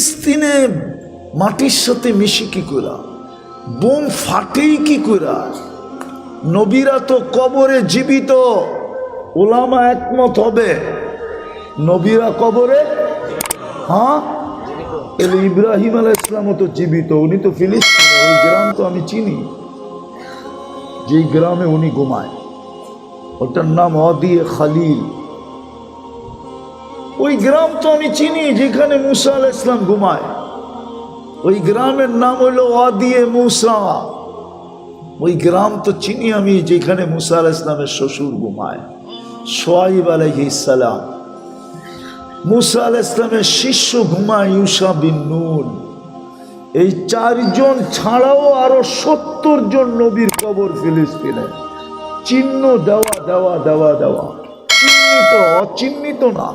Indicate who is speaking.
Speaker 1: ফিলিস্তিনে মাটির সাথে মিশি কি করে, বোম ফাটেই কি করে? নবীরা তো কবরে জীবিত, ওলামা একমত হবে নবীরা কবরে, হ্যাঁ এলে ইব্রাহিম আলাইহিস সালামও তো জীবিত, উনি তো ফিলিস্তিনে, ওই গ্রাম তো আমি চিনি, যেই গ্রামে উনি ঘুমায় ওটার নাম ওয়াদি খালিল। ওই গ্রাম তো আমি চিনি যেখানে মুসা আলাইহিস সালাম ঘুমায়, ওই গ্রামের নাম হলো ওয়াদি মুসা। ওই গ্রাম তো চিনি আমি যেখানে মুসা আলাইহিস সালামের শ্বশুর ঘুমায়, শুআয়ব আলাইহিস সালাম। মুসা আলাইহিস সালামের শিষ্য ঘুমায় ইউশা বিন নুন। এই 4 জন ছাড়াও আরো 70 জন নবীর কবর ফিলিস্তিনে, চিহ্ন দেওয়া দেওয়া দেওয়া দেওয়া, চিহ্নিত অচিহ্নিত না।